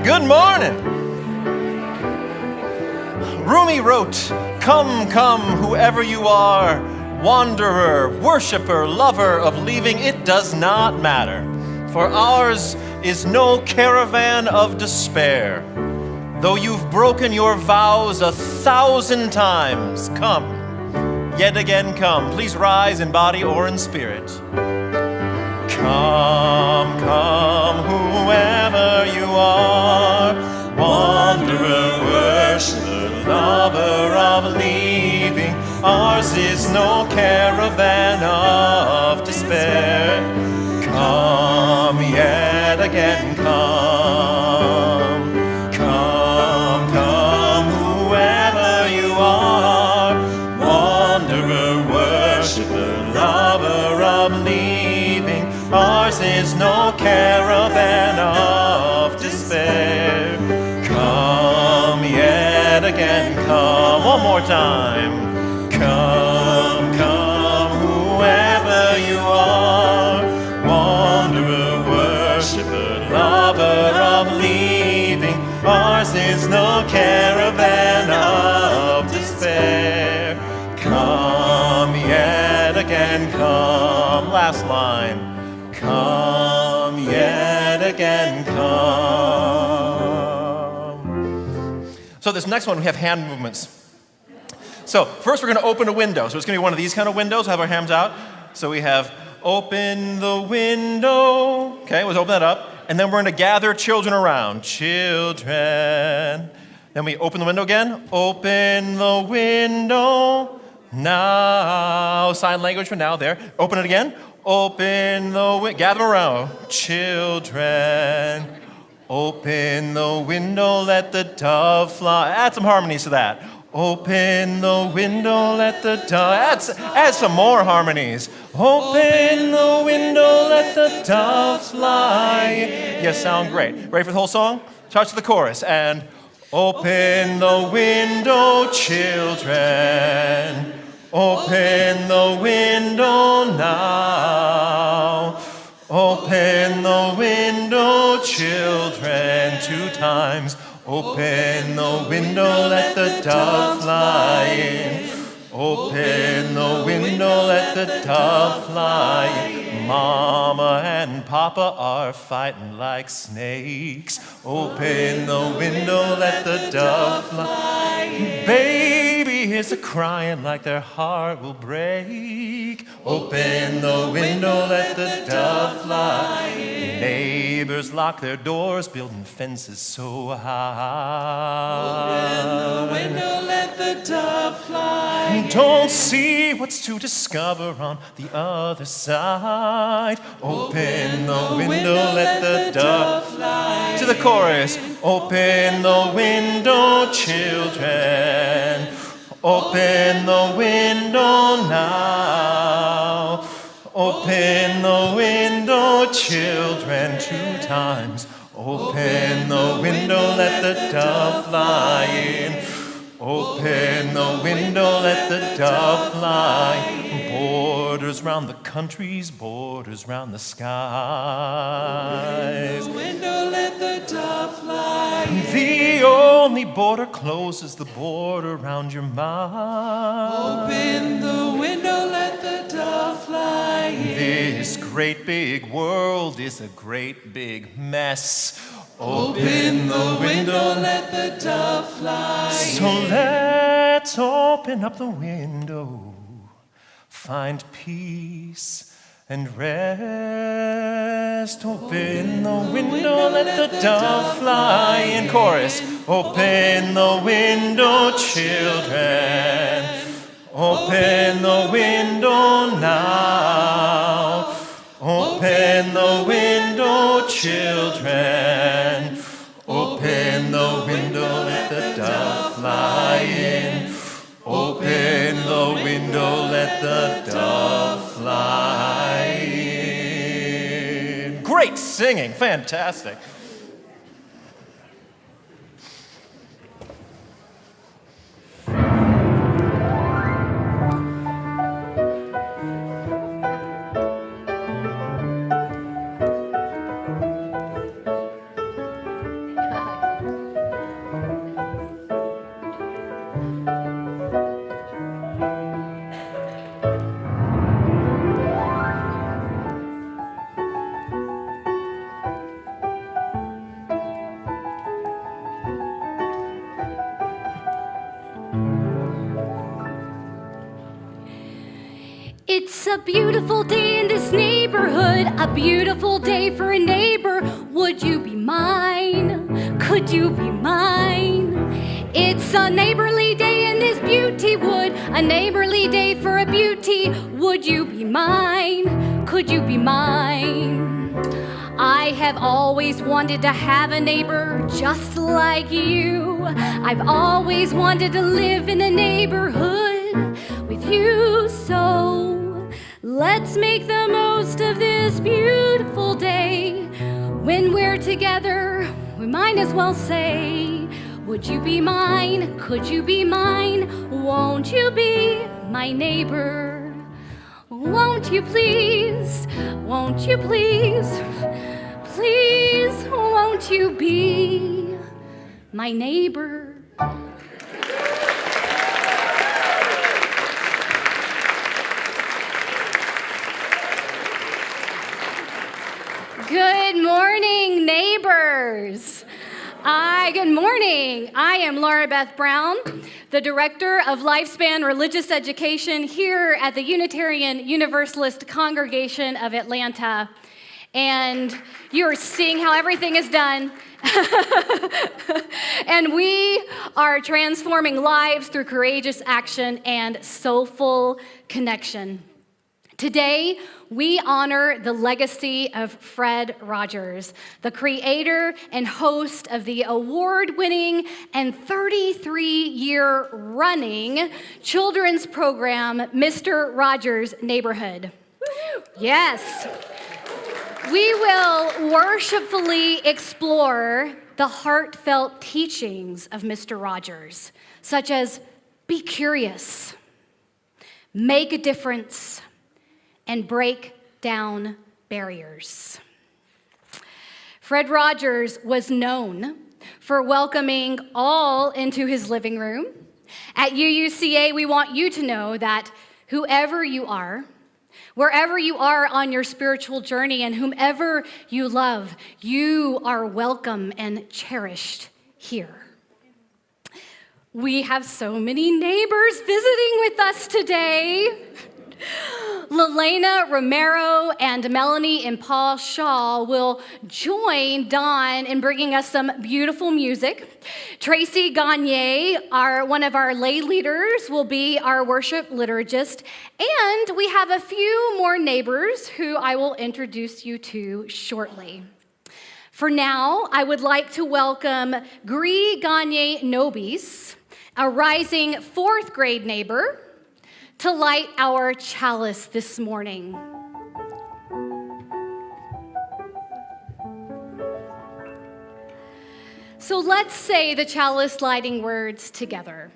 Good morning. Rumi wrote, "Come, come, whoever you are, wanderer, worshiper, lover of leaving, it does not matter. For ours is no caravan of despair. Though you've broken your vows 1,000 times, come, yet again come." Please rise in body or in spirit. Come, come, whoever you are, wanderer, worshiper, lover of leaving. Ours is no caravan of despair. Come, yet again come. Come, come, whoever you are, wanderer, worshiper, lover of leaving. Ours is no caravan of despair. Come, yet again come. One more time. Come, come, whoever you are, wanderer, worshiper, lover of leaving. Ours is no caravan of despair. Come, yet again come. Last line. Come, yet again come. So this next one, we have hand movements. So first we're going to open a window. So it's going to be one of these kind of windows. We'll have our hands out. So we have open the window. Okay, let's open that up. And then we're going to gather children around. Children. Then we open the window again. Open the window now. Sign language for now there. Open it again. Open the window. Gather around. Children. Open the window, let the dove fly. Add some harmonies to that. Open the window, let the dove. Add some more harmonies. Open the window, let the dove fly. You sound great. Ready for the whole song? Touch the chorus. And open the window, children. Open the window now. Open the window, children, 2 times. Open the window, let the dove fly in. Open the window, let the dove fly in. Mama and Papa are fighting like snakes. Open the window, let the dove fly in. Baby is a-crying like their heart will break. Open the window, let the dove fly in. Neighbors lock their doors, building fences so high. Open the window, let the dove fly in. Don't see what's to discover on the other side. Open the window, let the dove fly in. To the chorus. Open the window, children. Open the window now. Open the window, children, 2 times. Open the window, let the dove fly in. Open the window, let the dove fly. Borders round the countries, borders round the skies. Open the window, let the dove fly in. The only border closes the border round your mind. Open the window, let the dove fly in. This great big world is a great big mess. Open the window, let the dove fly in. So let's open up the window, find peace and rest. Open the window, let the dove fly in. Chorus. Open the window, children. Open the window now. Open the window, children. Open the window, let the dove fly in. Open the window, let the dove fly in. Great singing, fantastic. It's a beautiful day in this neighborhood, a beautiful day for a neighbor. Would you be mine? Could you be mine? It's a neighborly day in this beauty wood, a neighborly day for a beauty. Would you be mine? Could you be mine? I have always wanted to have a neighbor just like you. I've always wanted to live in a neighborhood with you, so let's make the most of this beautiful day. When we're together, we might as well say, would you be mine? Could you be mine? Won't you be my neighbor? Won't you please? Won't you please? Please, won't you be my neighbor? Good morning, neighbors. Good morning. I am Laura Beth Brown, the Director of Lifespan Religious Education here at the Unitarian Universalist Congregation of Atlanta. And you're seeing how everything is done. And we are transforming lives through courageous action and soulful connection. Today, we honor the legacy of Fred Rogers, the creator and host of the award-winning and 33-year-running children's program, Mr. Rogers' Neighborhood. Yes. We will worshipfully explore the heartfelt teachings of Mr. Rogers, such as be curious, make a difference, and break down barriers. Fred Rogers was known for welcoming all into his living room. At UUCA, we want you to know that whoever you are, wherever you are on your spiritual journey, and whomever you love, you are welcome and cherished here. We have so many neighbors visiting with us today. Lelena Romero and Melanie and Paul Shaw will join Don in bringing us some beautiful music. Tracy Gagne, one of our lay leaders, will be our worship liturgist. And we have a few more neighbors who I will introduce you to shortly. For now, I would like to welcome Gris Gagne Nobis, a rising 4th grade neighbor, to light our chalice this morning. So let's say the chalice lighting words together.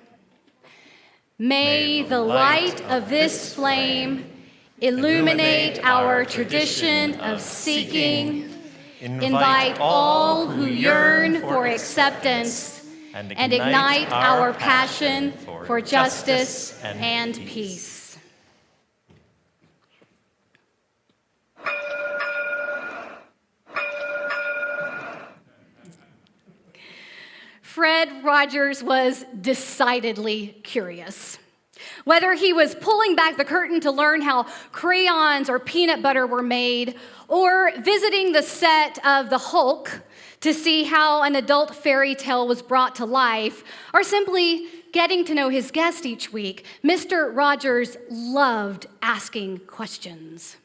May the light of this flame illuminate our tradition of seeking, invite all who yearn for acceptance, and ignite our passion for justice and peace. Fred Rogers was decidedly curious. Whether he was pulling back the curtain to learn how crayons or peanut butter were made, or visiting the set of The Hulk to see how an adult fairy tale was brought to life, or simply getting to know his guest each week, Mr. Rogers loved asking questions.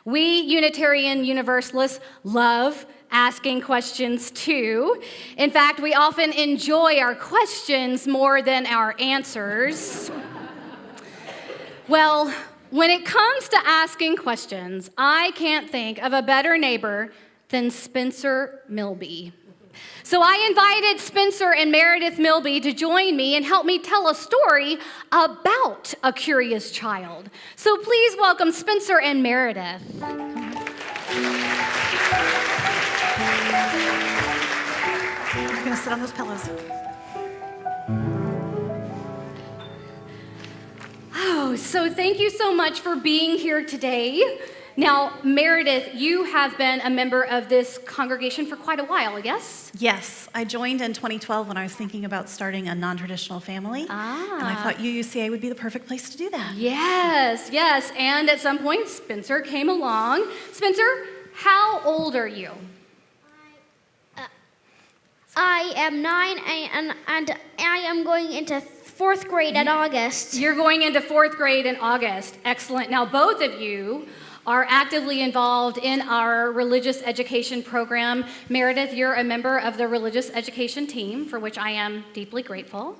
We Unitarian Universalists love asking questions too. In fact, we often enjoy our questions more than our answers. Well, when it comes to asking questions, I can't think of a better neighbor than Spencer Milby. So I invited Spencer and Meredith Milby to join me and help me tell a story about a curious child. So please welcome Spencer and Meredith. I'm gonna sit on those pillows. Oh, so thank you so much for being here today. Now, Meredith, you have been a member of this congregation for quite a while, yes? Yes, I joined in 2012 when I was thinking about starting a non-traditional family. And I thought UUCA would be the perfect place to do that. Yes, yes. And at some point, Spencer came along. Spencer, how old are you? I am 9 and I am going into 4th grade in August. You're going into 4th grade in August. Excellent. Now, both of you are actively involved in our religious education program. Meredith, you're a member of the religious education team, for which I am deeply grateful.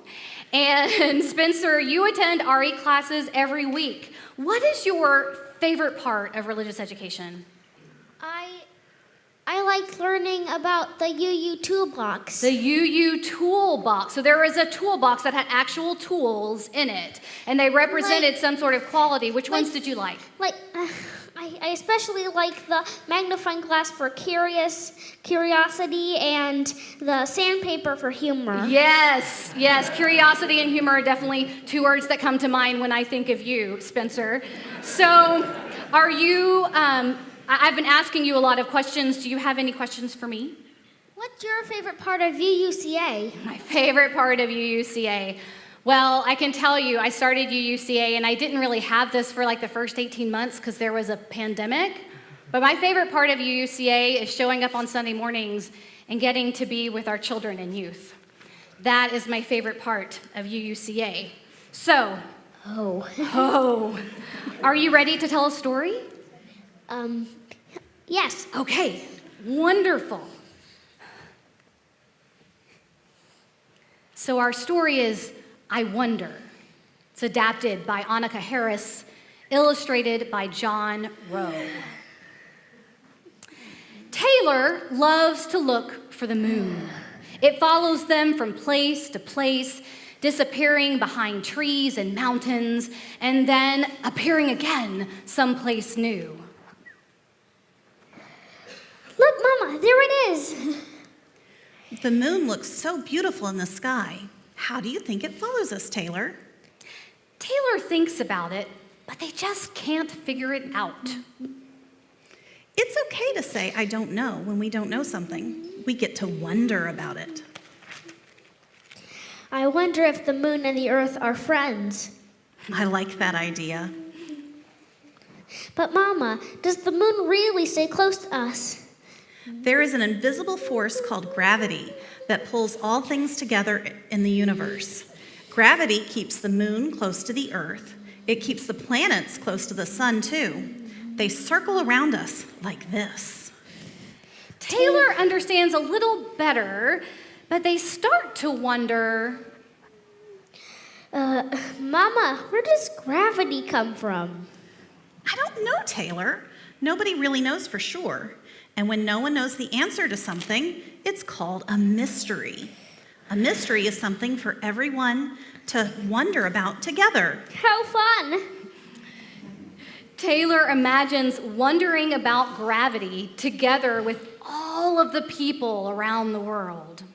And Spencer, you attend RE classes every week. What is your favorite part of religious education? I like learning about the UU toolbox. The UU toolbox. So there is a toolbox that had actual tools in it, and they represented some sort of quality. Which ones did you like? I especially like the magnifying glass for curiosity and the sandpaper for humor. Yes, yes. Curiosity and humor are definitely two words that come to mind when I think of you, Spencer. So are you, I've been asking you a lot of questions. Do you have any questions for me? What's your favorite part of UUCA? My favorite part of UUCA. Well, I can tell you, I started UUCA and I didn't really have this for like the first 18 months because there was a pandemic. But my favorite part of UUCA is showing up on Sunday mornings and getting to be with our children and youth. That is my favorite part of UUCA. So, are you ready to tell a story? Yes. Okay, wonderful. So our story is I Wonder. It's adapted by Annika Harris, illustrated by John Rowe. Taylor loves to look for the moon. It follows them from place to place, disappearing behind trees and mountains, and then appearing again someplace new. Look, Mama, there it is. The moon looks so beautiful in the sky. How do you think it follows us, Taylor? Taylor thinks about it, but they just can't figure it out. It's okay to say, I don't know, when we don't know something. We get to wonder about it. I wonder if the moon and the earth are friends. I like that idea. But Mama, does the moon really stay close to us? There is an invisible force called gravity that pulls all things together in the universe. Gravity keeps the moon close to the earth. It keeps the planets close to the sun, too. They circle around us like this. Taylor understands a little better, but they start to wonder, Mama, where does gravity come from? I don't know, Taylor. Nobody really knows for sure. And when no one knows the answer to something, it's called a mystery. A mystery is something for everyone to wonder about together. How fun! Taylor imagines wondering about gravity together with all of the people around the world.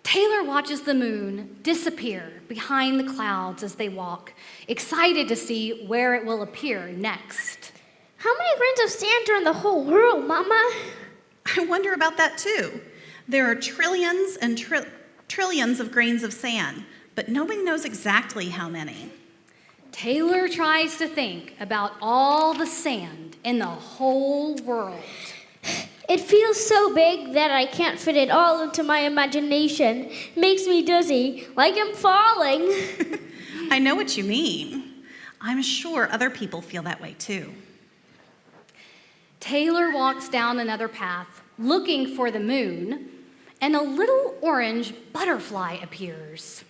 Taylor watches the moon disappear behind the clouds as they walk, excited to see where it will appear next. How many grains of sand are in the whole world, Mama? I wonder about that too. There are trillions and trillions of grains of sand, but nobody knows exactly how many. Taylor tries to think about all the sand in the whole world. It feels so big that I can't fit it all into my imagination. It makes me dizzy, like I'm falling. I know what you mean. I'm sure other people feel that way too. Taylor walks down another path, looking for the moon, and a little orange butterfly appears.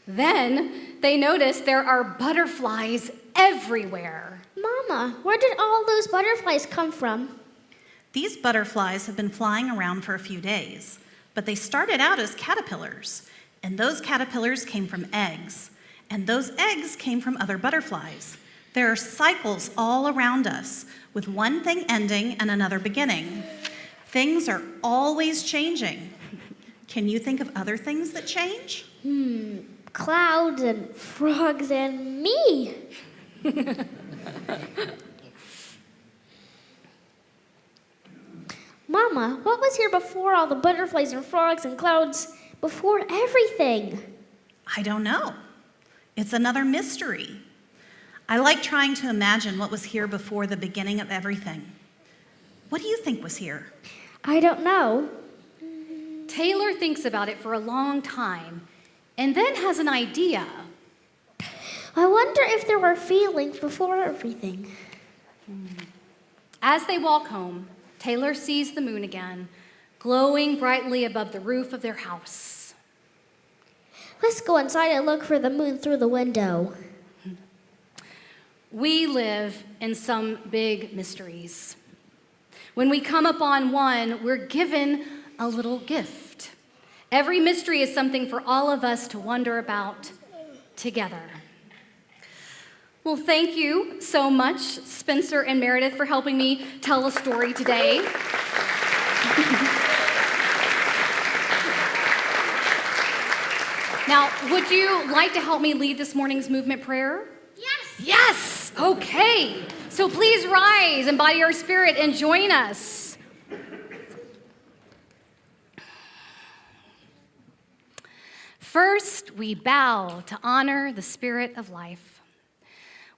Then they notice there are butterflies everywhere. Mama, where did all those butterflies come from? These butterflies have been flying around for a few days, but they started out as caterpillars, and those caterpillars came from eggs, and those eggs came from other butterflies. There are cycles all around us, with one thing ending and another beginning. Things are always changing. Can you think of other things that change? Clouds and frogs and me. Mama, what was here before all the butterflies and frogs and clouds, before everything? I don't know. It's another mystery. I like trying to imagine what was here before the beginning of everything. What do you think was here? I don't know. Taylor thinks about it for a long time and then has an idea. I wonder if there were feelings before everything. As they walk home, Taylor sees the moon again, glowing brightly above the roof of their house. Let's go inside and look for the moon through the window. We live in some big mysteries. When we come upon one, we're given a little gift. Every mystery is something for all of us to wonder about together. Well, thank you so much, Spencer and Meredith, for helping me tell a story today. Now, would you like to help me lead this morning's movement prayer? Yes! Yes! Okay. So please rise, embody your spirit, and join us. First, we bow to honor the spirit of life.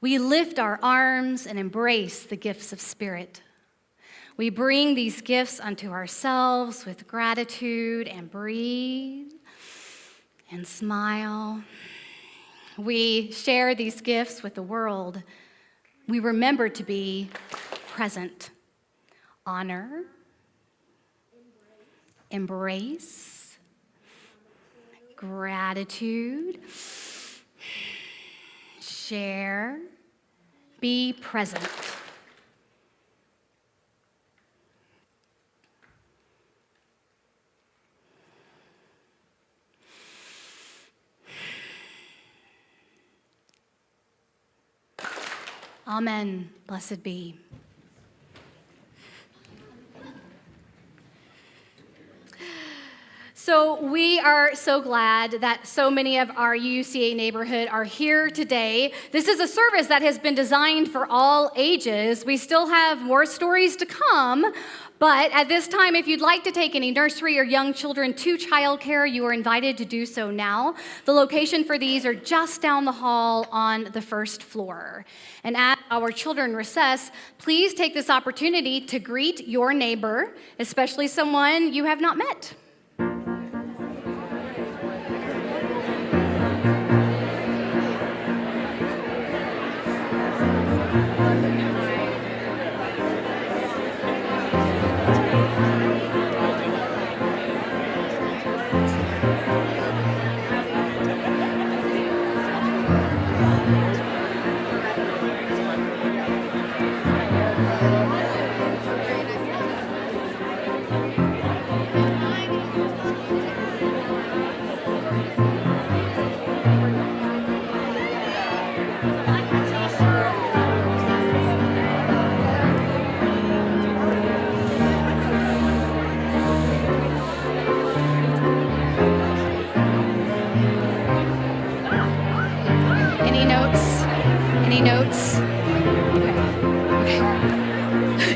We lift our arms and embrace the gifts of spirit. We bring these gifts unto ourselves with gratitude and breathe and smile. We share these gifts with the world. We remember to be present. Honor, embrace, gratitude, share, be present. Amen. Blessed be. So we are so glad that so many of our UCA neighborhood are here today. This is a service that has been designed for all ages. We still have more stories to come, but at this time, if you'd like to take any nursery or young children to childcare, you are invited to do so now. The location for these are just down the hall on the first floor. And at our children recess, please take this opportunity to greet your neighbor, especially someone you have not met. Any notes? Any notes? Okay.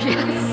Yes.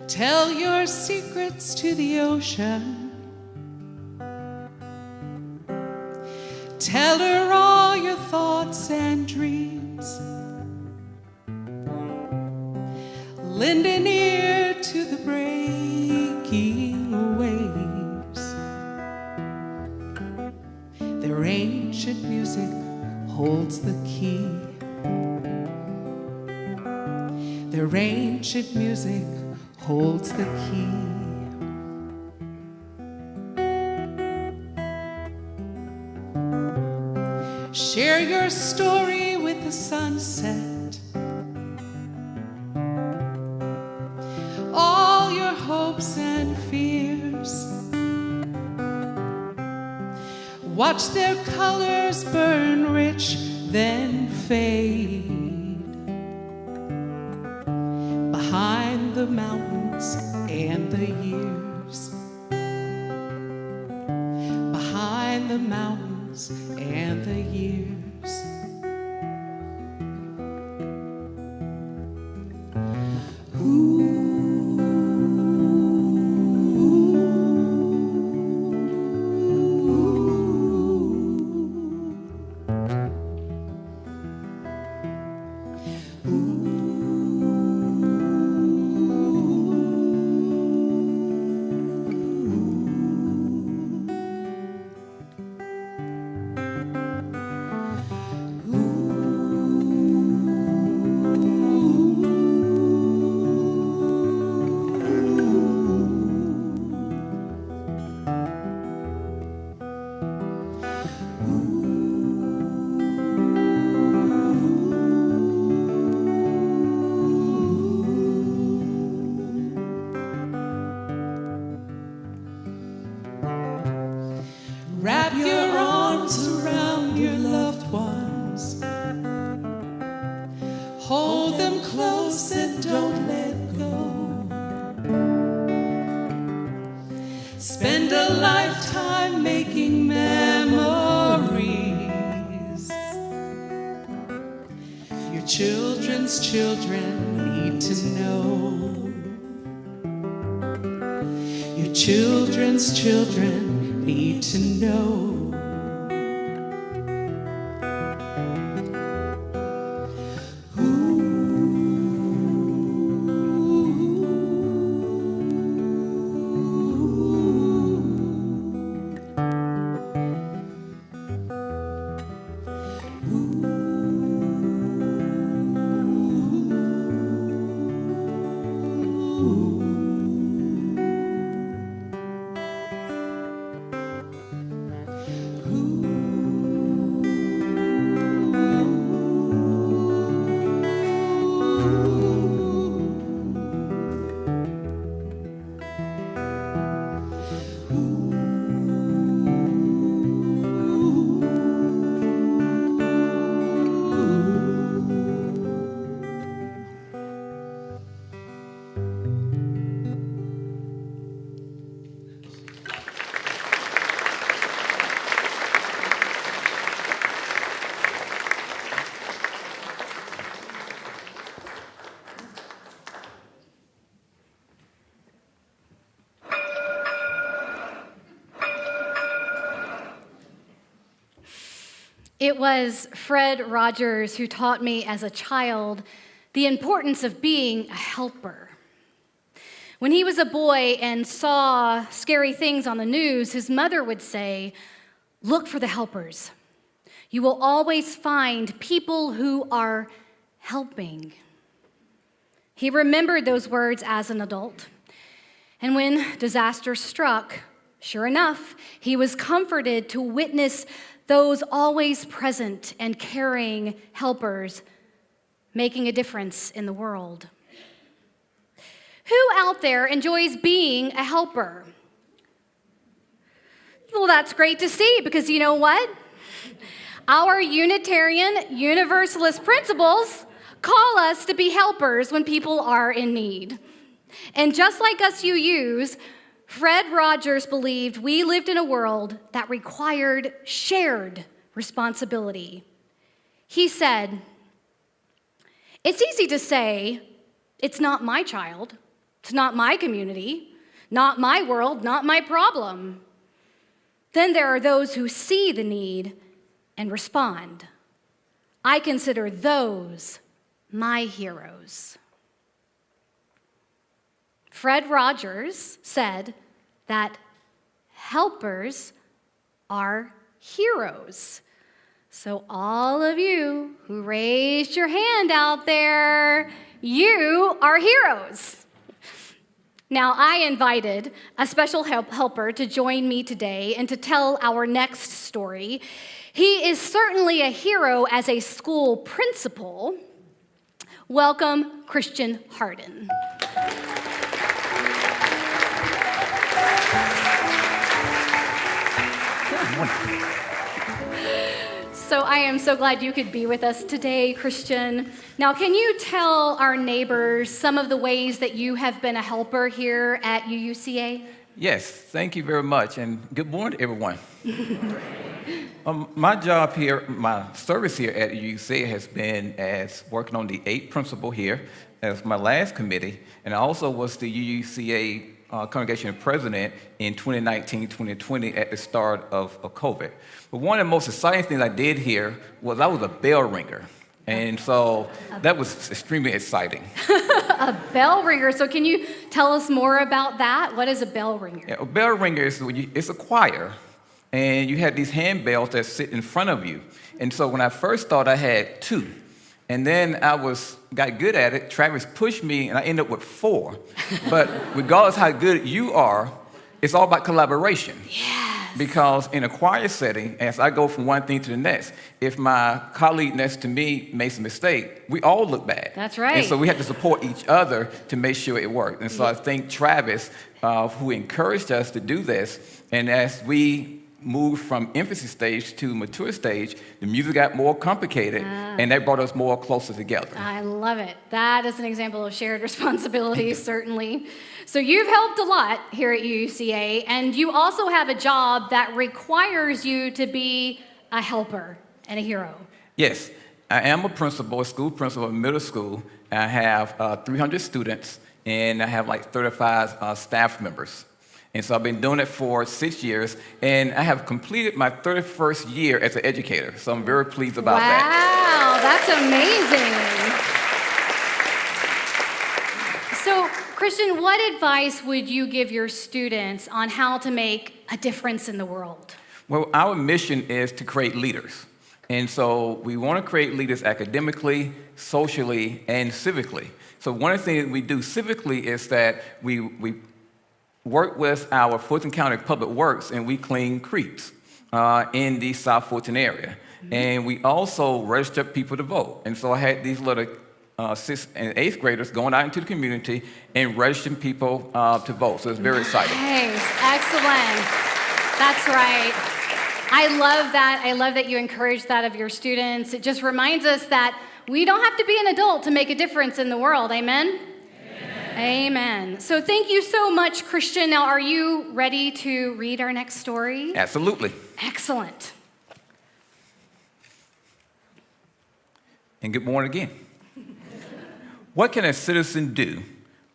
Tell your secrets to the ocean. Tell her all your thoughts and dreams. Lend an ear to the breaking waves. Their ancient music holds the key. Their ancient music holds the key. Share your story with the sunset. All your hopes and fears. Watch their colors burn rich, then fade. Behind the mountains and the years. Behind the mountains and the years. Wrap your arms around your loved ones. Hold them close and don't let go. Spend a lifetime making memories. Your children's children need to know. Your children's children need to know. It was Fred Rogers who taught me as a child the importance of being a helper. When he was a boy and saw scary things on the news, his mother would say, "Look for the helpers. You will always find people who are helping." He remembered those words as an adult. And when disaster struck, sure enough, he was comforted to witness those always present and caring helpers making a difference in the world. Who out there enjoys being a helper? Well, that's great to see, because you know what? Our Unitarian Universalist principles call us to be helpers when people are in need. And just like us UUs, Fred Rogers believed we lived in a world that required shared responsibility. He said, "It's easy to say, it's not my child, It's not my community, not my world, not my problem. Then there are those who see the need and respond. I consider those my heroes. Fred Rogers said that helpers are heroes. So all of you who raised your hand out there, you are heroes. Now, I invited a special helper to join me today and to tell our next story. He is certainly a hero as a school principal. Welcome, Christian Harden. So I am so glad you could be with us today, Christian. Now, can you tell our neighbors some of the ways that you have been a helper here at UUCA? Yes, thank you very much, and good morning, everyone. My job here, my service here at UUCA has been as working on the 8th principle here as my last committee, and I also was the UUCA congregation president in 2019-2020 at the start of COVID. But one of the most exciting things I did here was I was a bell ringer. And so that was extremely exciting. A bell ringer. So can you tell us more about that? What is a bell ringer? Yeah, a bell ringer is it's a choir, and you had these handbells that sit in front of you. And so when I first started, I had 2. And then I got good at it. Travis pushed me, and I ended up with 4. But regardless how good you are, it's all about collaboration. Yes. Because in a choir setting, as I go from one thing to the next, if my colleague next to me makes a mistake, we all look bad. That's right. And so we have to support each other to make sure it worked. And so I thank Travis, who encouraged us to do this. And as we moved from infancy stage to mature stage, the music got more complicated, and that brought us more closer together. I love it. That is an example of shared responsibility, certainly. So you've helped a lot here at UUCA, and you also have a job that requires you to be a helper and a hero. Yes, I am a principal, a school principal in middle school. I have 300 students, and I have like 35 staff members. And so I've been doing it for 6 years, and I have completed my 31st year as an educator. So I'm very pleased about that. Wow, that's amazing. So, Christian, what advice would you give your students on how to make a difference in the world? Well, our mission is to create leaders. And so we want to create leaders academically, socially, and civically. So one of the things we do civically is that we work with our Fulton County Public Works, and we clean creeks in the South Fulton area. And we also register people to vote. And so I had these little 6th and 8th graders going out into the community and registering people to vote. So it's very exciting. Nice, excellent. That's right. I love that. I love that you encourage that of your students. It just reminds us that we don't have to be an adult to make a difference in the world. Amen? Amen. So thank you so much, Christian. Now, are you ready to read our next story? Absolutely. Excellent. And good morning again. What Can a Citizen Do?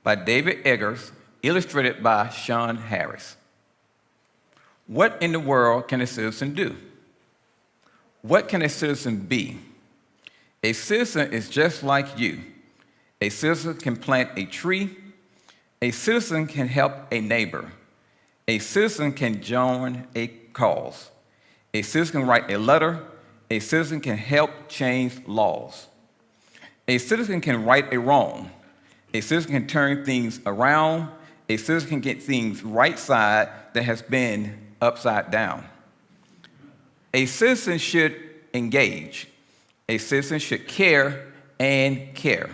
By David Eggers, illustrated by Sean Harris. What in the world can a citizen do? What can a citizen be? A citizen is just like you. A citizen can plant a tree. A citizen can help a neighbor. A citizen can join a cause. A citizen can write a letter. A citizen can help change laws. A citizen can right a wrong. A citizen can turn things around. A citizen can get things right side that has been upside down. A citizen should engage. A citizen should care and care.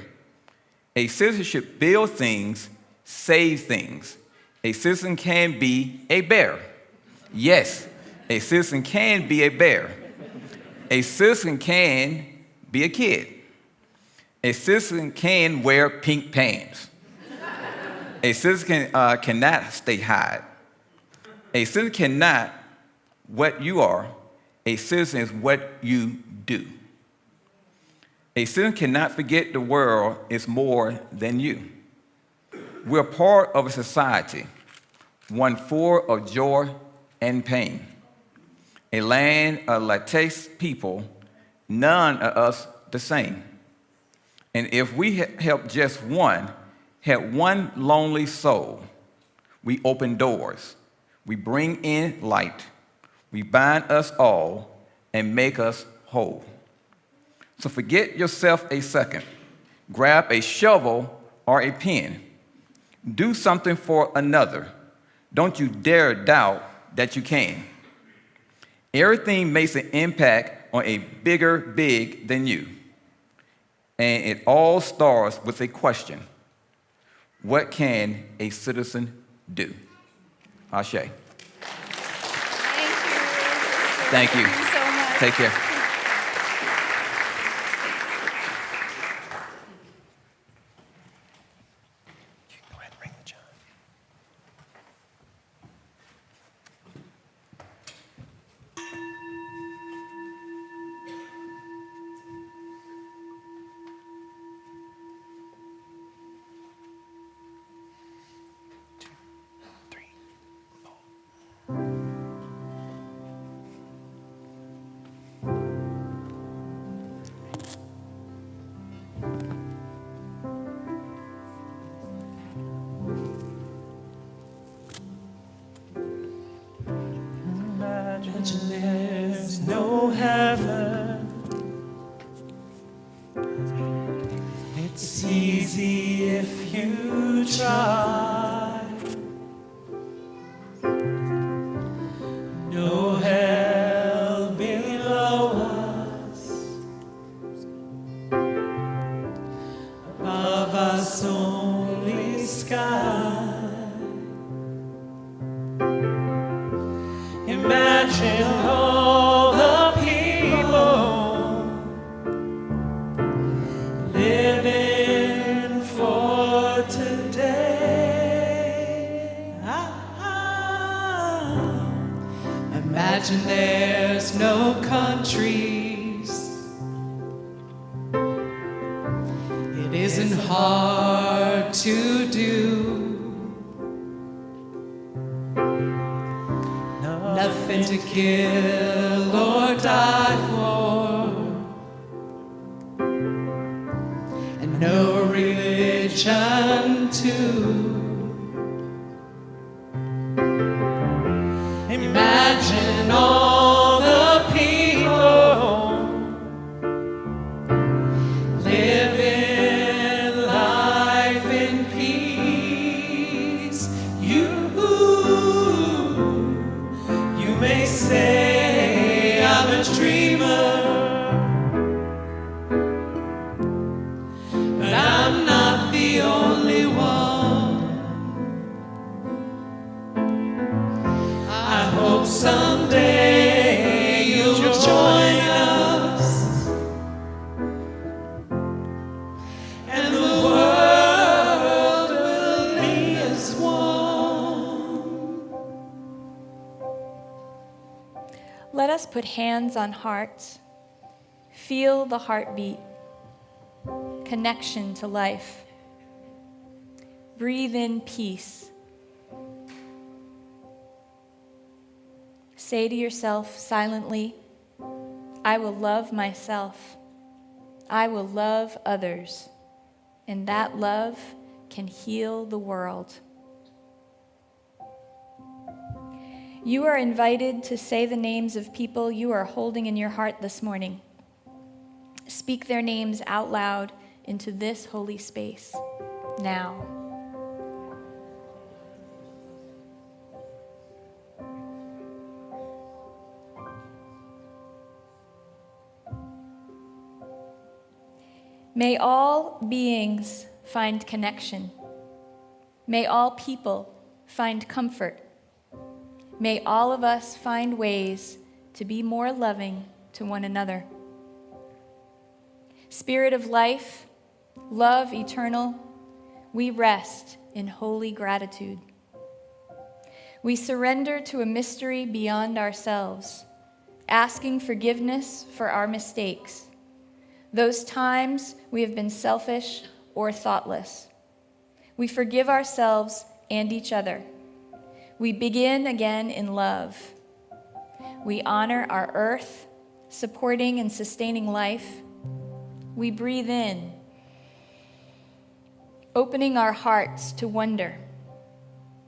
A citizen should build things, save things. A citizen can be a bear. Yes, a citizen can be a bear. A citizen can be a kid. A citizen can wear pink pants. A citizen cannot stay hide. A citizen cannot what you are. A citizen is what you do. A citizen cannot forget the world is more than you. We're part of a society, one full of joy and pain. A land of lattice people, none of us the same. And if we help just one, help one lonely soul, we open doors, we bring in light, we bind us all and make us whole. So forget yourself a second. Grab a shovel or a pen. Do something for another. Don't you dare doubt that you can. Everything makes an impact on a bigger big than you. And it all starts with a question. What can a citizen do? Ashe. Thank Thank you. you so much. Take care. Go ahead and ring the chime. Imagine there's no heaven. It's easy if you try. No hell below us. Above us only sky. Imagine all the people living for today. Imagine there's no countries. It isn't hard to do. Nothing to kill or die for, and no religion too. Imagine all the people living life in peace. You may say I'm a dreamer, but I'm not the only one. I hope someday you'll join us, and the world will be as one. Let us put hands on hearts, feel the heartbeat, connection to life. Breathe in peace. Say to yourself silently, I will love myself. I will love others. And that love can heal the world. You are invited to say the names of people you are holding in your heart this morning. Speak their names out loud into this holy space now. May all beings find connection. May all people find comfort. May all of us find ways to be more loving to one another. Spirit of life, love eternal, we rest in holy gratitude. We surrender to a mystery beyond ourselves, asking forgiveness for our mistakes, those times we have been selfish or thoughtless. We forgive ourselves and each other. We begin again in love. We honor our earth, supporting and sustaining life. We breathe in, opening our hearts to wonder.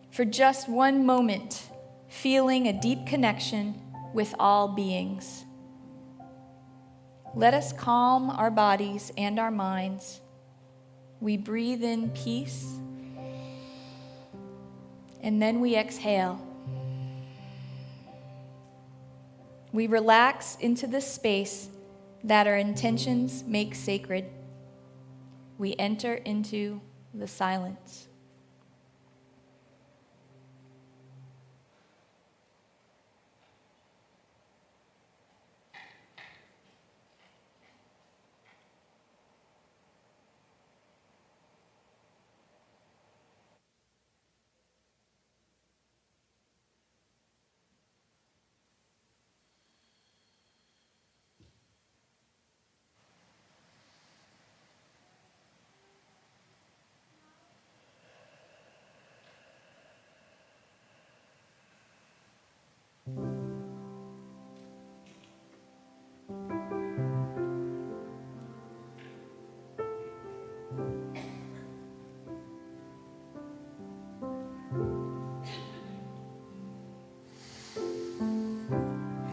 For just one moment, feeling a deep connection with all beings. Let us calm our bodies and our minds. We breathe in peace, and then we exhale. We relax into the space that our intentions make sacred. We enter into the silence.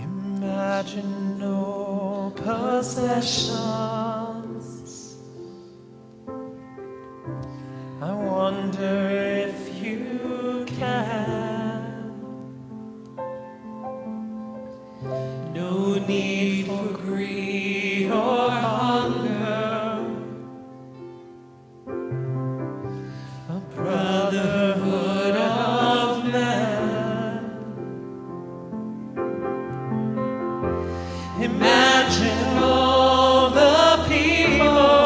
Imagine no possessions. I wonder if you can. No need for greed or hunger. A brotherhood of man. Imagine all the people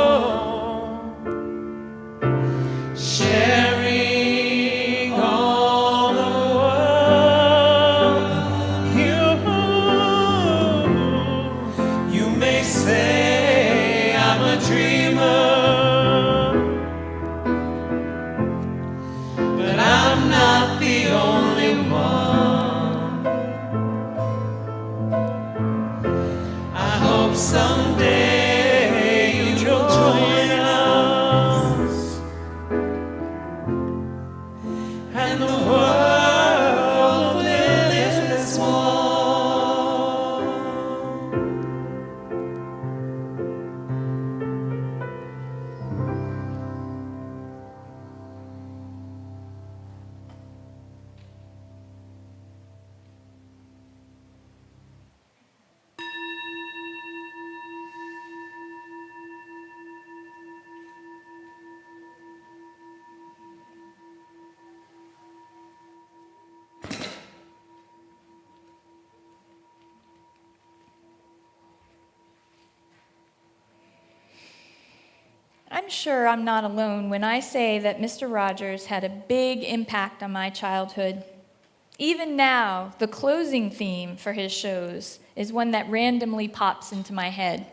sharing all the world. You may say I'm a dreamer, but I'm not the only one. Someday you'll join us, and the world will live as one. I'm sure I'm not alone when I say that Mr. Rogers had a big impact on my childhood. Even now, the closing theme for his shows is one that randomly pops into my head.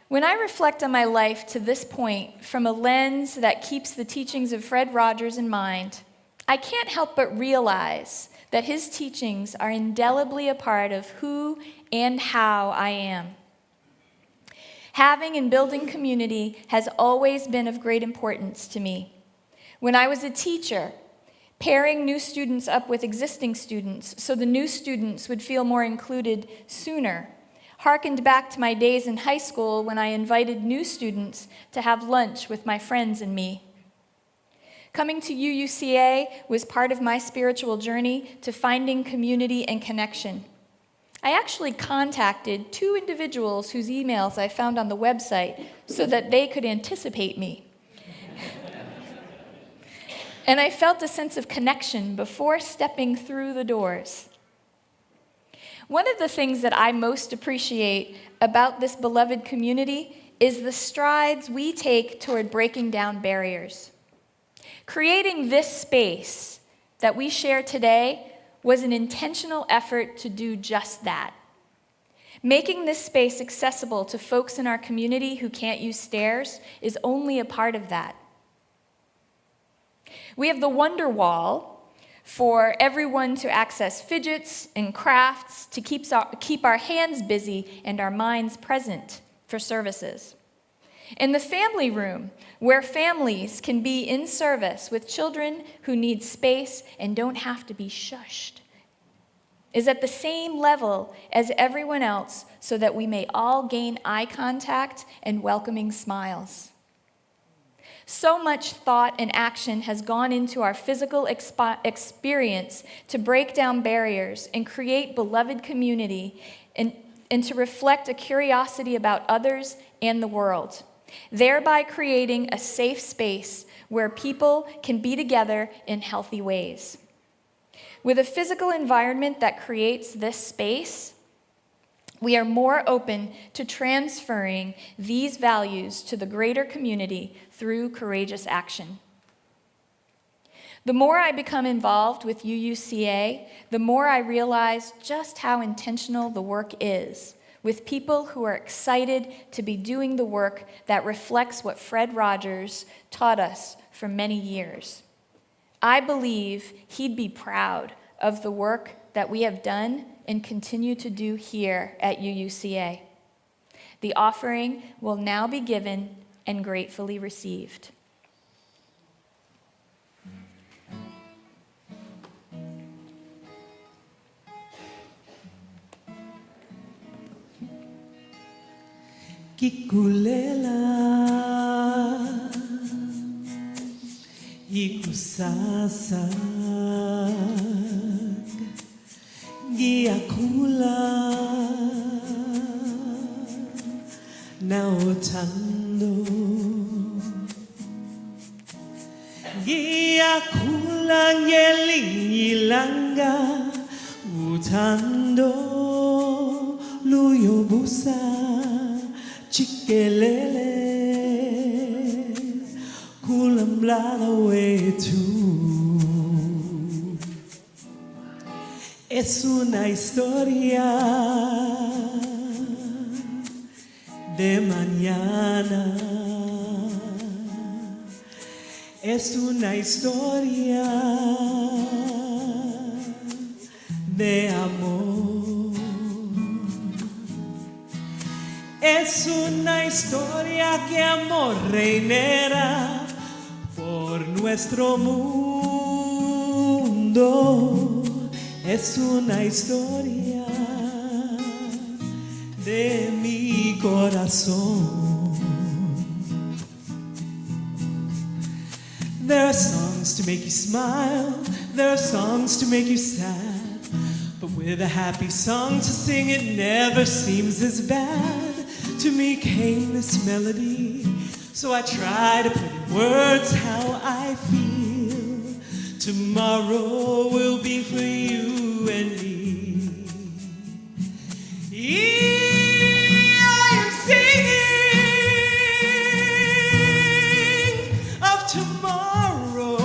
When I reflect on my life to this point from a lens that keeps the teachings of Fred Rogers in mind, I can't help but realize that his teachings are indelibly a part of who and how I am. Having and building community has always been of great importance to me. When I was a teacher, pairing new students up with existing students so the new students would feel more included sooner harkened back to my days in high school when I invited new students to have lunch with my friends and me. Coming to UUCA was part of my spiritual journey to finding community and connection. I actually contacted 2 individuals whose emails I found on the website so that they could anticipate me. And I felt a sense of connection before stepping through the doors. One of the things that I most appreciate about this beloved community is the strides we take toward breaking down barriers. Creating this space that we share today was an intentional effort to do just that. Making this space accessible to folks in our community who can't use stairs is only a part of that. We have the Wonder Wall for everyone to access fidgets and crafts to keep our hands busy and our minds present for services. In the family room, where families can be in service with children who need space and don't have to be shushed, is at the same level as everyone else so that we may all gain eye contact and welcoming smiles. So much thought and action has gone into our physical experience to break down barriers and create beloved community and to reflect a curiosity about others and the world, thereby creating a safe space where people can be together in healthy ways. With a physical environment that creates this space, we are more open to transferring these values to the greater community through courageous action. The more I become involved with UUCA, the more I realize just how intentional the work is, with people who are excited to be doing the work that reflects what Fred Rogers taught us for many years. I believe he'd be proud of the work that we have done and continue to do here at UUCA. The offering will now be given and gratefully received. Kikulela ikusasa ngiyakula na uthando ngiyakula ngelinye ilanga uthando luyobusa jikelele kula mlala wethu. Es una historia de mañana. Es una historia de amor. Es una historia que amor reinera por nuestro mundo. Es una historia de mi corazón. There are songs to make you smile, there are songs to make you sad, but with a happy song to sing it never seems as bad. To me came this melody, so I try to put in words how I feel. Tomorrow will be for you and me. I am singing of tomorrow.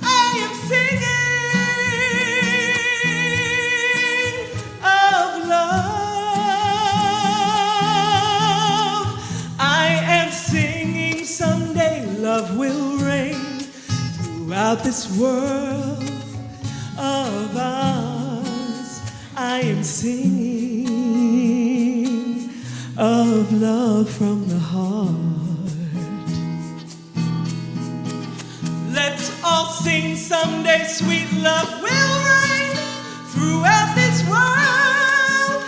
I am singing of love. I am singing someday love will reign throughout this world of ours. I am singing of love from the heart. Let's all sing someday sweet love will reign throughout this world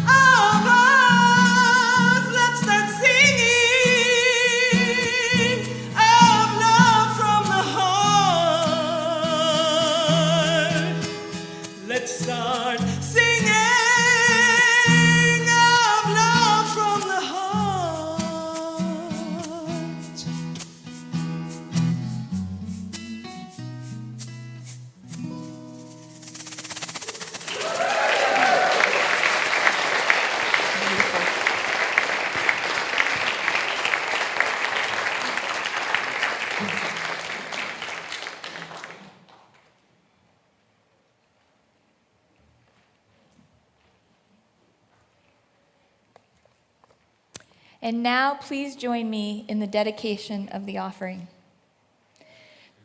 of ours. Let's start singing of love from the heart. Let's start singing of love from the heart. And now please join me in the dedication of the offering.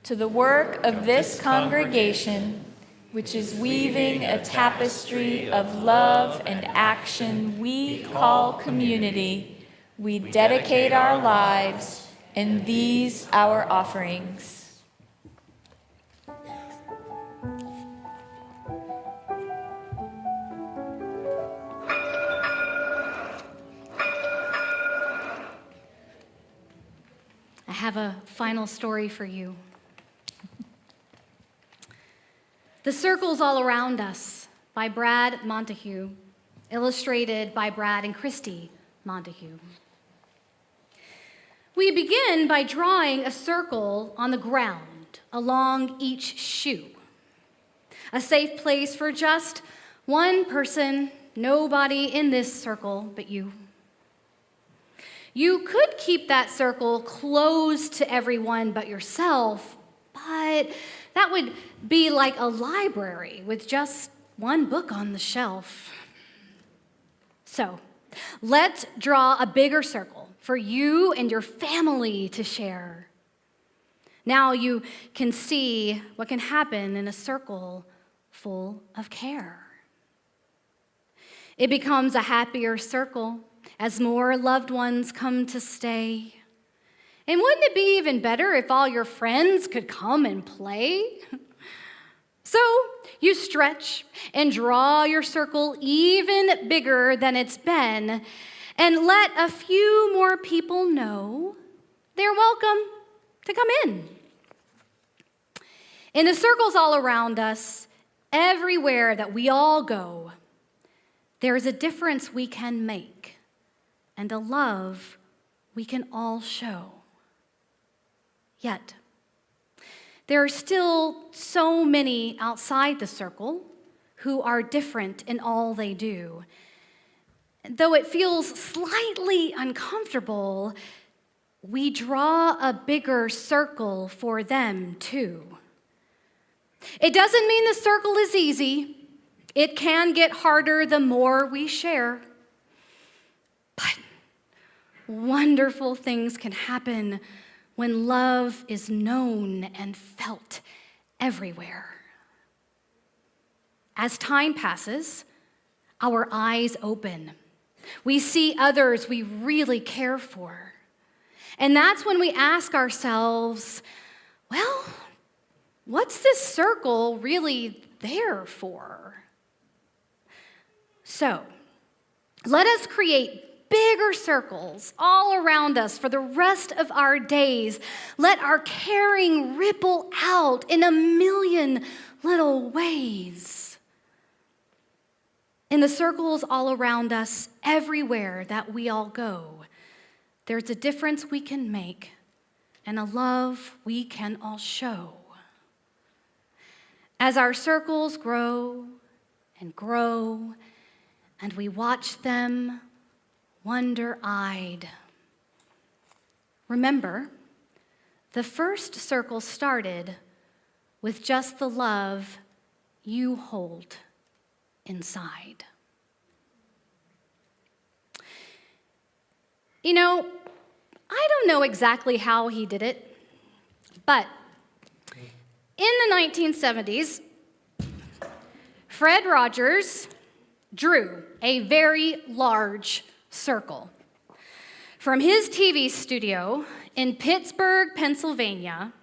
To the work of this congregation, which is weaving a tapestry of love and action we call community, we dedicate our lives and these our offerings. I have a final story for you. The Circles All Around Us by Brad Montague, illustrated by Brad and Christy Montague. We begin by drawing a circle on the ground along each shoe. A safe place for just one person, nobody in this circle but you. You could keep that circle closed to everyone but yourself, but that would be like a library with just one book on the shelf. So, let's draw a bigger circle for you and your family to share. Now you can see what can happen in a circle full of care. It becomes a happier circle as more loved ones come to stay. And wouldn't it be even better if all your friends could come and play? So you stretch and draw your circle even bigger than it's been, and let a few more people know they're welcome to come in. In the circles all around us, everywhere that we all go, there is a difference we can make and a love we can all show. Yet, there are still so many outside the circle who are different in all they do. Though it feels slightly uncomfortable, we draw a bigger circle for them too. It doesn't mean the circle is easy. It can get harder the more we share. But wonderful things can happen when love is known and felt everywhere. As time passes, our eyes open. We see others we really care for. And that's when we ask ourselves, well, what's this circle really there for? So, let us create bigger circles all around us for the rest of our days. Let our caring ripple out in a million little ways. In the circles all around us, everywhere that we all go, there's a difference we can make and a love we can all show. As our circles grow and grow, and we watch them wonder-eyed. Remember, the first circle started with just the love you hold inside. You know, I don't know exactly how he did it, but in the 1970s, Fred Rogers drew a very large circle from his TV studio in Pittsburgh, Pennsylvania,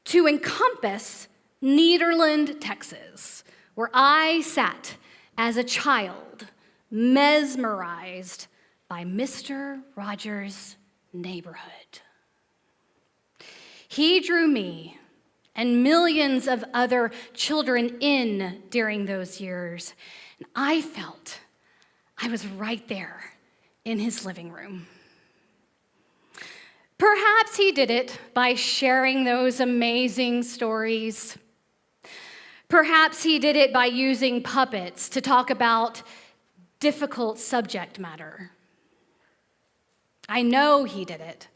to encompass Nederland, Texas, where I sat as a child, mesmerized by Mr. Rogers' neighborhood. He drew me and millions of other children in during those years, and I felt I was right there in his living room. Perhaps he did it by sharing those amazing stories. Perhaps he did it by using puppets to talk about difficult subject matter. I know he did it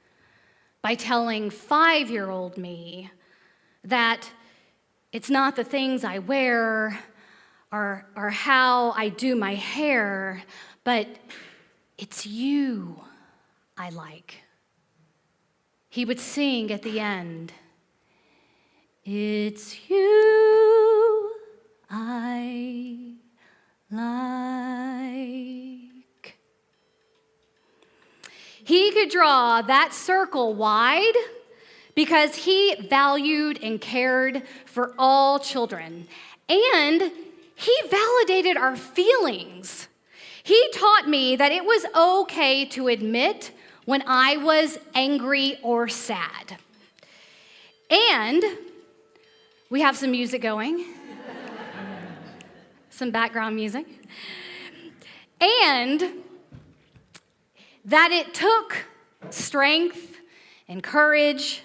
by telling 5-year-old me that it's not the things I wear or how I do my hair, but It's you I like. He would sing at the end, it's you I like. He could draw that circle wide because he valued and cared for all children. And he validated our feelings. He taught me that it was okay to admit when I was angry or sad. And we have some music going, some background music. And that it took strength and courage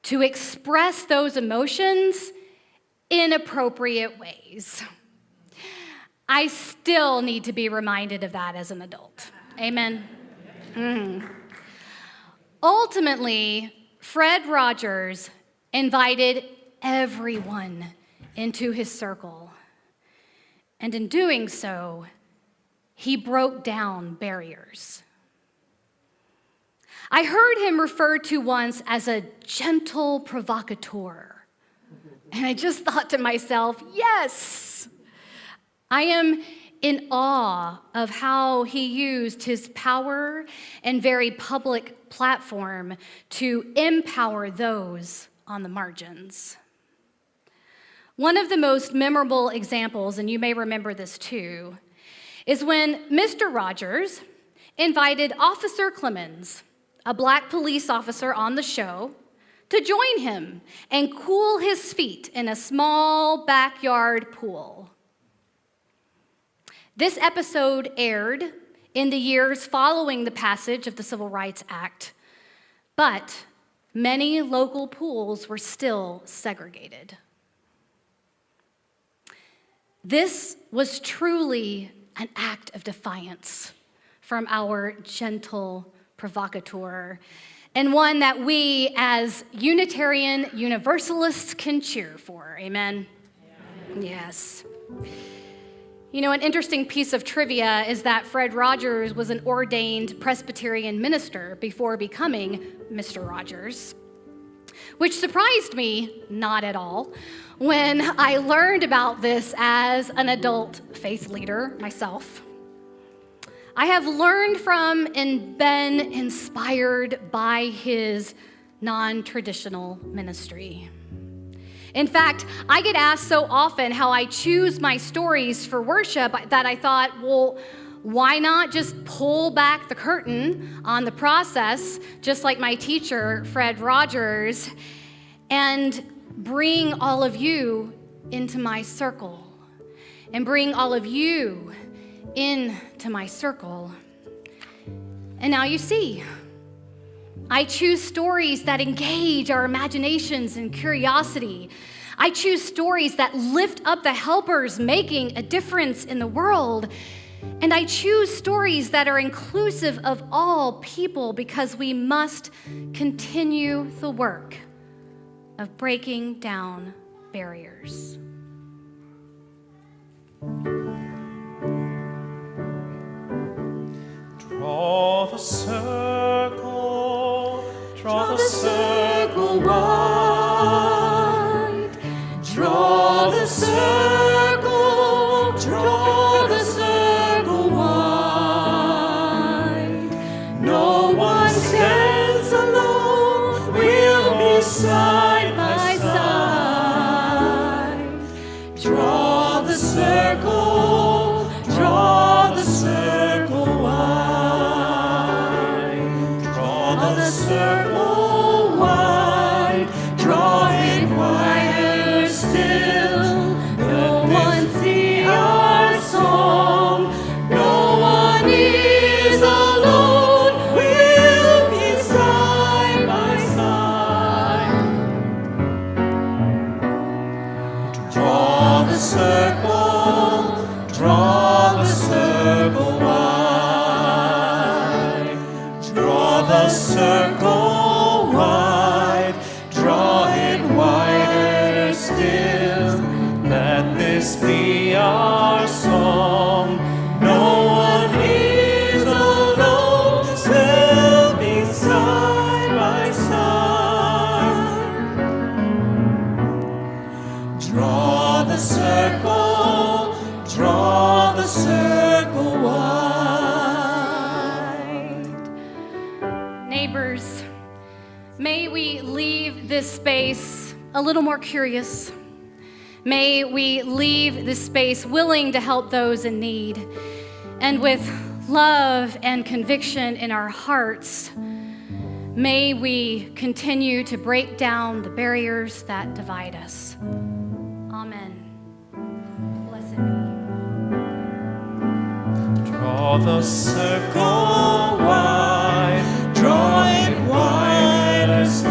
to express those emotions in appropriate ways. I still need to be reminded of that as an adult. Amen. Mm-hmm. Ultimately, Fred Rogers invited everyone into his circle. And in doing so, he broke down barriers. I heard him referred to once as a gentle provocateur. And I just thought to myself, yes, I am in awe of how he used his power and very public platform to empower those on the margins. One of the most memorable examples, and you may remember this too, is when Mr. Rogers invited Officer Clemens, a black police officer on the show, to join him and cool his feet in a small backyard pool. This episode aired in the years following the passage of the Civil Rights Act, but many local pools were still segregated. This was truly an act of defiance from our gentle provocateur, and one that we as Unitarian Universalists can cheer for. Amen? Yeah. Yes. You know, an interesting piece of trivia is that Fred Rogers was an ordained Presbyterian minister before becoming Mr. Rogers, which surprised me not at all when I learned about this as an adult faith leader myself. I have learned from and been inspired by his non-traditional ministry. In fact, I get asked so often how I choose my stories for worship that I thought, well, why not just pull back the curtain on the process, just like my teacher, Fred Rogers, and bring all of you into my circle, and bring all of you into my circle. And now you see, I choose stories that engage our imaginations and curiosity. I choose stories that lift up the helpers making a difference in the world. And I choose stories that are inclusive of all people because we must continue the work of breaking down barriers. Draw the circle, draw the circle wide. Draw the circle, draw the circle wide. No one stands alone, we'll be side by side. Draw the circle, draw the circle wide. Draw the circle wide, draw it wider still. No one see our song, no one is alone. We'll be side by side. Draw the circle, draw the circle wide. Draw the circle wide, draw it wider still. Let this be our song. No one is alone. May we leave this space a little more curious. May we leave this space willing to help those in need. And with love and conviction in our hearts, may we continue to break down the barriers that divide us. Amen. Blessed be. Draw the circle wide, draw it wider still.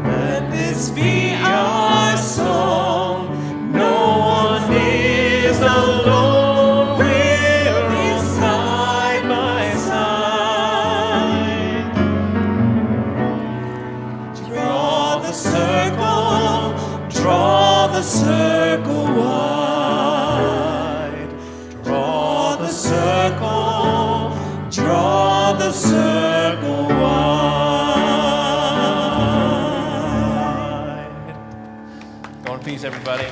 Let this be our song. No one is alone. We're side by side. Draw the circle wide. Draw the circle wide. Go in peace, everybody.